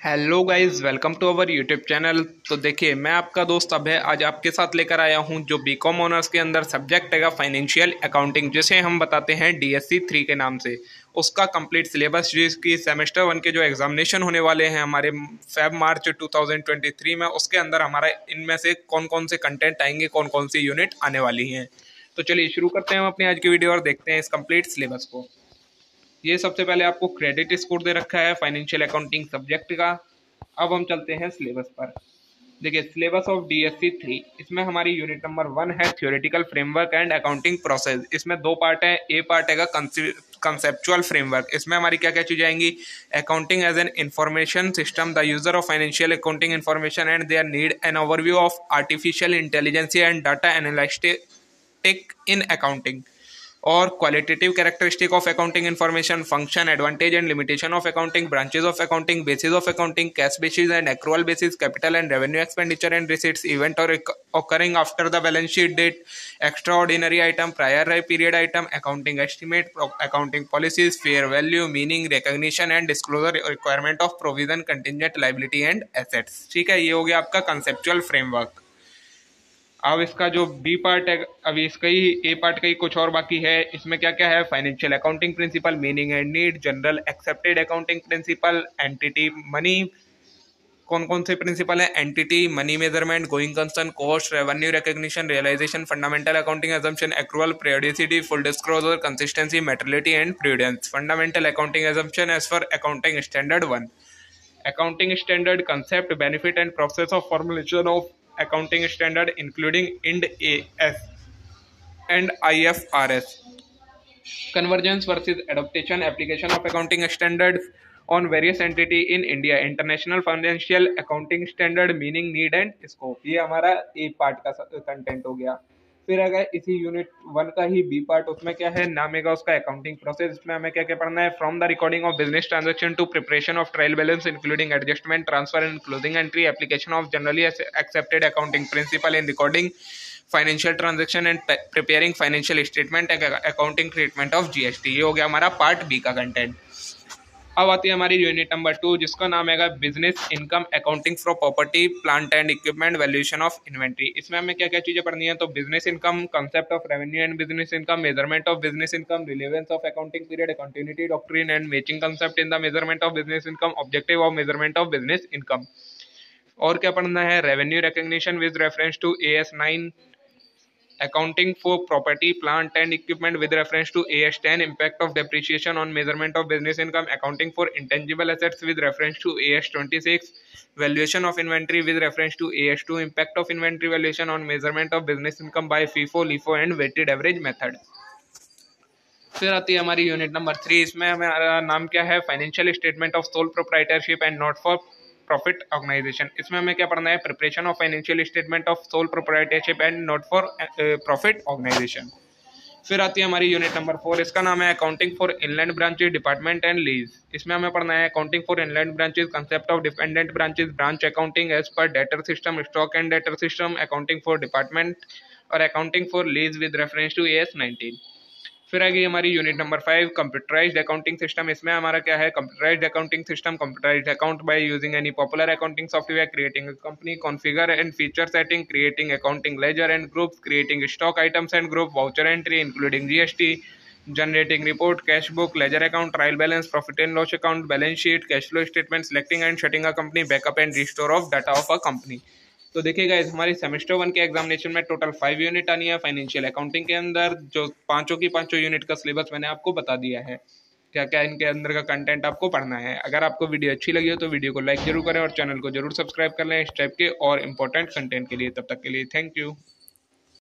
Hello guys, welcome to our YouTube channel. तो देखिए, मैं आपका दोस्त अभय आज आपके साथ लेकर आया हूं जो बीकॉम ऑनर्स के अंदर सब्जेक्ट है फाइनेंशियल अकाउंटिंग, जिसे हम बताते हैं डीएससी 3 के नाम से। उसका कंप्लीट सिलेबस जिसकी सेमेस्टर 1 के जो एग्जामिनेशन होने वाले हैं हमारे फेब मार्च 2023 में, उसके अंदर हमारा इनमें से कौन कौन से कंटेंट आएंगे, कौन कौन सी यूनिट आने वाली हैं। तो चलिए शुरू करते हैं हम अपनी आज की वीडियो और देखते हैं इस कंप्लीट सिलेबस को। ये सबसे पहले आपको क्रेडिट स्कोर दे रखा है फाइनेंशियल अकाउंटिंग सब्जेक्ट का। अब हम चलते हैं सिलेबस पर। देखिए, सिलेबस ऑफ डीएससी 3, इसमें हमारी यूनिट नंबर 1 है theoretical framework and accounting process. इसमें दो पार्ट है। ए पार्ट है कंसेप्चुअल फ्रेमवर्क। इसमें हमारी क्या क्या चीजें आएंगी? Accounting as an information system, the user of financial accounting information and their need, an overview of artificial intelligence and data analytic in accounting, और qualitative characteristic of accounting information, function, advantage and limitation of accounting, branches of accounting, basis of accounting, cash basis and accrual basis, capital and revenue expenditure and receipts, event और occurring after the balance sheet date, extraordinary item, prior period item, accounting estimate, accounting policies, fair value, meaning, recognition and disclosure requirement of provision, contingent liability and assets। ठीक है, ये हो गया आपका conceptual framework. अब इसका जो बी पार्ट है, अभी इसका ही ए पार्ट का ही कुछ और बाकी है। इसमें क्या क्या है? Financial accounting principle, meaning and need, general accepted accounting principle, entity money. कौन कौन से प्रिंसिपल है? Entity money, measurement, going concern, cost, revenue recognition, realisation, fundamental accounting assumption, accrual, periodicity, full disclosure, consistency, materiality and prudence, fundamental accounting assumption as for accounting standard 1, accounting standard concept, benefit and process of formulation of accounting standard including IND AS and IFRS, convergence versus adaptation, application of accounting standards on various entity in India, international financial accounting standard, meaning, need and scope। ये हमारा ए part का content हो गया। फिर अगर इसी unit 1 का ही B part, उसमें क्या है? नाम है उसका अकाउंटिंग प्रोसेस। इसमें हमें क्या क्या पढ़ना है? From the recording of business transaction to preparation of trial balance including adjustment, transfer and closing entry, application of generally accepted accounting principle in recording financial transaction and preparing financial statement, accounting treatment of GST. ये हो गया हमारा part B का content. अब आती है हमारी unit number 2, जिसका नाम है business income, accounting for property, plant and equipment, valuation of inventory. इसमें हमें क्या क्या चीजें पढ़नी है? तो business income, concept of revenue and business income, measurement of business income, relevance of accounting period, continuity doctrine and matching concept in the measurement of business income, objective of measurement of business income. और क्या पढ़ना है? Revenue recognition with reference to AS9, accounting for property, plant and equipment with reference to AS10, impact of depreciation on measurement of business income, accounting for intangible assets with reference to AS26, valuation of inventory with reference to AS2, impact of inventory valuation on measurement of business income by FIFO, LIFO and weighted average method। फिर आती है हमारी unit number 3। इसमें हमारा नाम क्या है? Financial statement of sole proprietorship and not for profit organisation. इसमें हमें क्या पढ़ना है? Preparation of financial statement of sole proprietorship and not for profit organisation. फिर आती है हमारी यूनिट नंबर 4। इसका नाम है accounting for inland branches, department and lease. इसमें हमें पढ़ना है accounting for inland branches, concept of dependent branches, branch accounting as per debtor system, stock and debtor system, accounting for department और accounting for lease with reference to AS19। फिर आगे हमारी unit number 5, computerised accounting system. इसमें हमारा क्या है? Computerised accounting system, computerised account by using any popular accounting software, creating a company, configure and feature setting, creating accounting ledger and groups, creating stock items and group, voucher entry including GST, generating report, cash book, ledger account, trial balance, profit and loss account, balance sheet, cash flow statement, selecting and shutting a company, backup and restore of data of a company. तो देखिएगा, हमारी semester 1 के examination में total 5 unit आनी है financial accounting के अंदर। जो पांचों की पांचों यूनिट का सिलेबस मैंने आपको बता दिया है, क्या क्या इनके अंदर का कंटेंट आपको पढ़ना है। अगर आपको वीडियो अच्छी लगी हो तो वीडियो को लाइक जरूर करें और चैनल को जरूर सब्सक्राइब कर लें इस टाइप के और इम्पोर्टेंट कंटेंट के लिए। तब तक के लिए थैंक यू।